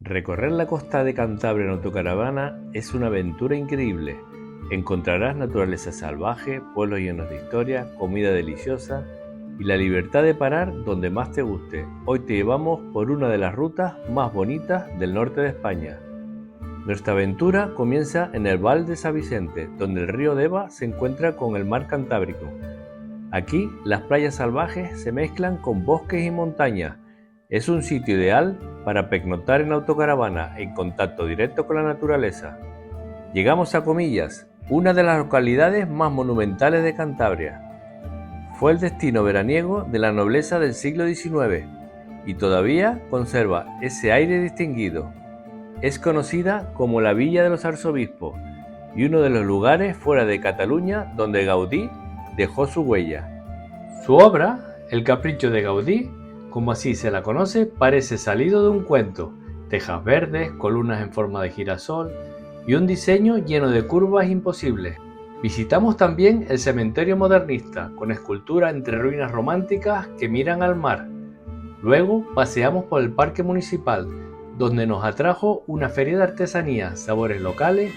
Recorrer la costa de Cantabria en autocaravana es una aventura increíble. Encontrarás naturaleza salvaje, pueblos llenos de historia, comida deliciosa y la libertad de parar donde más te guste. Hoy te llevamos por una de las rutas más bonitas del norte de España. Nuestra aventura comienza en el Val de San Vicente, donde el río Deva se encuentra con el mar Cantábrico. Aquí las playas salvajes se mezclan con bosques y montañas. Es un sitio ideal para pernoctar en autocaravana en contacto directo con la naturaleza. Llegamos a Comillas, una de las localidades más monumentales de Cantabria. Fue el destino veraniego de la nobleza del siglo XIX y todavía conserva ese aire distinguido. Es conocida como la Villa de los Arzobispos y uno de los lugares fuera de Cataluña donde Gaudí dejó su huella. Su obra, El Capricho de Gaudí, como así se la conoce, parece salido de un cuento. Tejas verdes, columnas en forma de girasol y un diseño lleno de curvas imposibles. Visitamos también el cementerio modernista, con esculturas entre ruinas románticas que miran al mar. Luego paseamos por el parque municipal, donde nos atrajo una feria de artesanías, sabores locales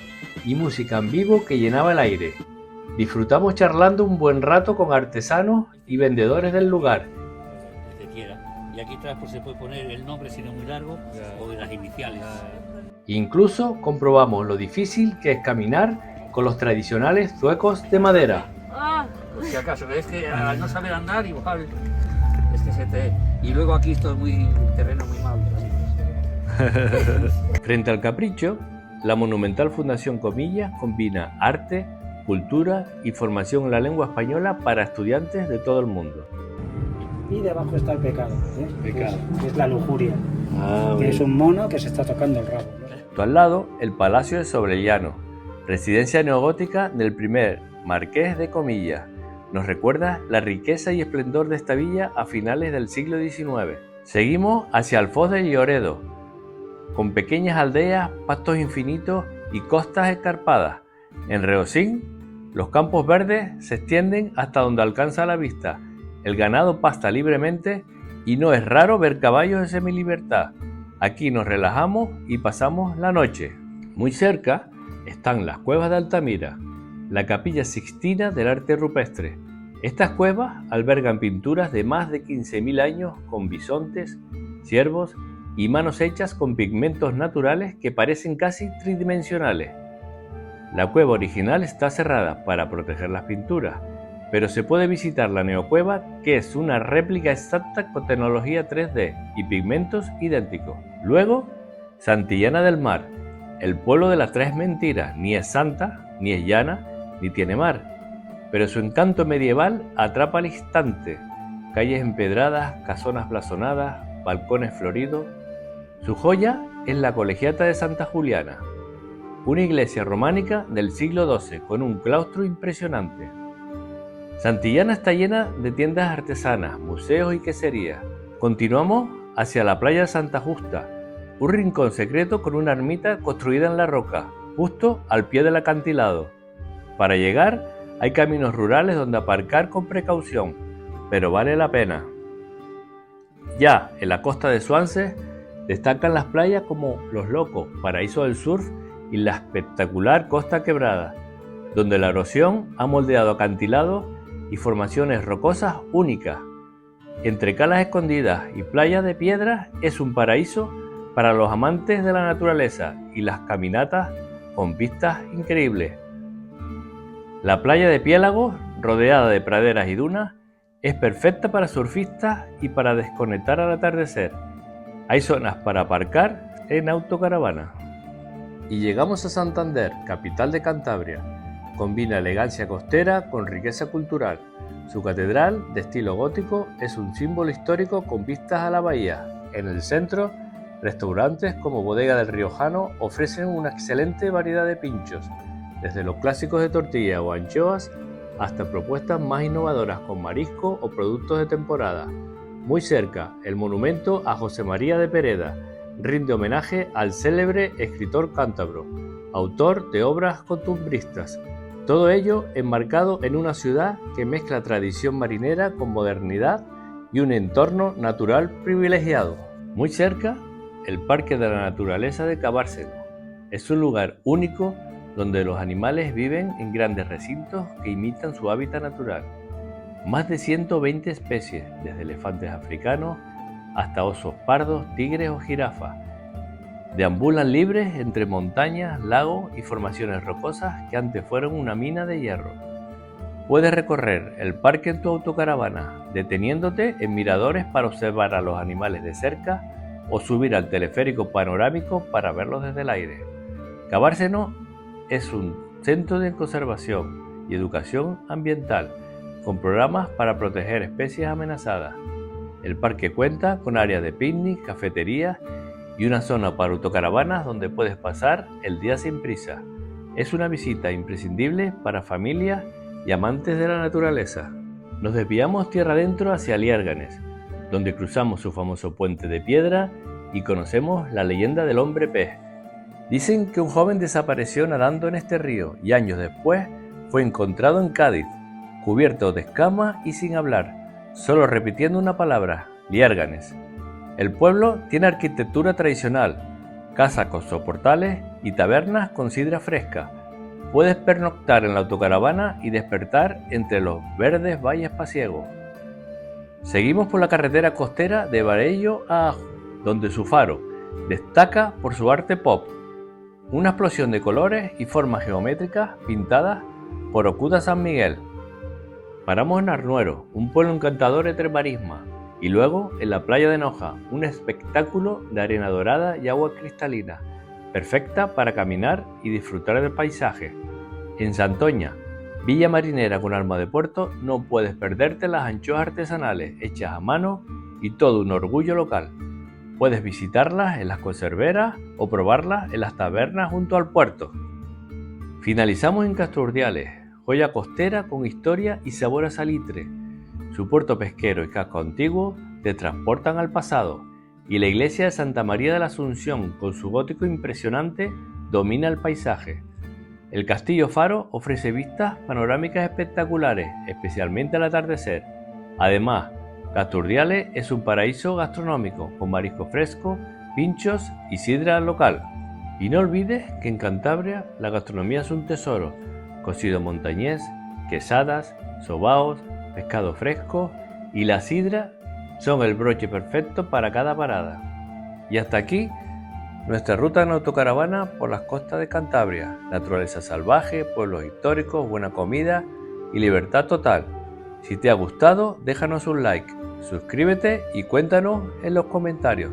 y música en vivo que llenaba el aire. Disfrutamos charlando un buen rato con artesanos y vendedores del lugar. Y aquí atrás pues, se puede poner el nombre si no es muy largo o de las iniciales. Incluso comprobamos lo difícil que es caminar con los tradicionales zuecos de madera. Por si acaso, es que al no saber andar igual es que se te... Y luego aquí esto es muy terreno muy malo. Frente al Capricho, la monumental Fundación Comillas combina arte, cultura y formación en la lengua española para estudiantes de todo el mundo. Y debajo está el pecado, Pecado. Que es la lujuria, que es un mono que se está tocando el rabo, ¿no? Al lado, el Palacio de Sobrellano, residencia neogótica del primer marqués de Comillas. Nos recuerda la riqueza y esplendor de esta villa a finales del siglo XIX. Seguimos hacia el Foz de Lloredo, con pequeñas aldeas, pastos infinitos y costas escarpadas. En Reosín, los campos verdes se extienden hasta donde alcanza la vista. El ganado pasta libremente y no es raro ver caballos en semilibertad. Aquí nos relajamos y pasamos la noche. Muy cerca están las cuevas de Altamira, la capilla sixtina del arte rupestre. Estas cuevas albergan pinturas de más de 15.000 años con bisontes, ciervos y manos hechas con pigmentos naturales que parecen casi tridimensionales. La cueva original está cerrada para proteger las pinturas, pero se puede visitar la neocueva, que es una réplica exacta con tecnología 3D y pigmentos idénticos. Luego, Santillana del Mar, el pueblo de las tres mentiras, ni es santa, ni es llana, ni tiene mar, pero su encanto medieval atrapa al instante. Calles empedradas, casonas blasonadas, balcones floridos. Su joya es la Colegiata de Santa Juliana, una iglesia románica del siglo XII con un claustro impresionante. Santillana está llena de tiendas artesanas, museos y queserías. Continuamos hacia la playa de Santa Justa, un rincón secreto con una ermita construida en la roca, justo al pie del acantilado. Para llegar hay caminos rurales donde aparcar con precaución, pero vale la pena. Ya en la costa de Swansea destacan las playas como Los Locos, paraíso del surf, y la espectacular Costa Quebrada, donde la erosión ha moldeado acantilados y formaciones rocosas únicas. Entre calas escondidas y playas de piedras es un paraíso para los amantes de la naturaleza y las caminatas con vistas increíbles. La playa de Piélagos, rodeada de praderas y dunas, es perfecta para surfistas y para desconectar al atardecer. Hay zonas para aparcar en autocaravana. Y llegamos a Santander, capital de Cantabria. Combina elegancia costera con riqueza cultural. Su catedral, de estilo gótico, es un símbolo histórico con vistas a la bahía. En el centro, restaurantes como Bodega del Riojano ofrecen una excelente variedad de pinchos, desde los clásicos de tortilla o anchoas hasta propuestas más innovadoras con marisco o productos de temporada. Muy cerca, el monumento a José María de Pereda rinde homenaje al célebre escritor cántabro, autor de obras costumbristas. Todo ello enmarcado en una ciudad que mezcla tradición marinera con modernidad y un entorno natural privilegiado. Muy cerca el Parque de la Naturaleza de Cabárseno. Es un lugar único donde los animales viven en grandes recintos que imitan su hábitat natural. Más de 120 especies, desde elefantes africanos hasta osos pardos, tigres o jirafas, deambulan libres entre montañas, lagos y formaciones rocosas que antes fueron una mina de hierro. Puedes recorrer el parque en tu autocaravana, deteniéndote en miradores para observar a los animales de cerca o subir al teleférico panorámico para verlos desde el aire. Cabárseno es un centro de conservación y educación ambiental, con programas para proteger especies amenazadas. El parque cuenta con áreas de picnic, cafeterías y una zona para autocaravanas donde puedes pasar el día sin prisa. Es una visita imprescindible para familias y amantes de la naturaleza. Nos desviamos tierra adentro hacia Liérganes, donde cruzamos su famoso puente de piedra y conocemos la leyenda del hombre pez. Dicen que un joven desapareció nadando en este río y años después fue encontrado en Cádiz, cubierto de escamas y sin hablar, solo repitiendo una palabra: Liérganes. El pueblo tiene arquitectura tradicional, casas con soportales y tabernas con sidra fresca. Puedes pernoctar en la autocaravana y despertar entre los verdes valles pasiegos. Seguimos por la carretera costera de Bareillo a Ajo, donde su faro destaca por su arte pop, una explosión de colores y formas geométricas pintadas por Ocuda San Miguel. Paramos en Arnuero, un pueblo encantador entre marismas, y luego en la playa de Noja, un espectáculo de arena dorada y agua cristalina, perfecta para caminar y disfrutar del paisaje. En Santoña, villa marinera con alma de puerto, no puedes perderte las anchoas artesanales hechas a mano y todo un orgullo local. Puedes visitarlas en las conserveras o probarlas en las tabernas junto al puerto. Finalizamos en Castro Urdiales, joya costera con historia y sabor a salitre. Su puerto pesquero y casco antiguo te transportan al pasado, y la iglesia de Santa María de la Asunción, con su gótico impresionante, domina el paisaje. El Castillo Faro ofrece vistas panorámicas espectaculares, especialmente al atardecer. Además, Castro Urdiales es un paraíso gastronómico, con marisco fresco, pinchos y sidra local. Y no olvides que en Cantabria la gastronomía es un tesoro: cocido montañés, quesadas, sobaos, pescado fresco y la sidra son el broche perfecto para cada parada. Y hasta aquí nuestra ruta en autocaravana por las costas de Cantabria. Naturaleza salvaje, pueblos históricos, buena comida y libertad total. Si te ha gustado, déjanos un like, suscríbete y cuéntanos en los comentarios.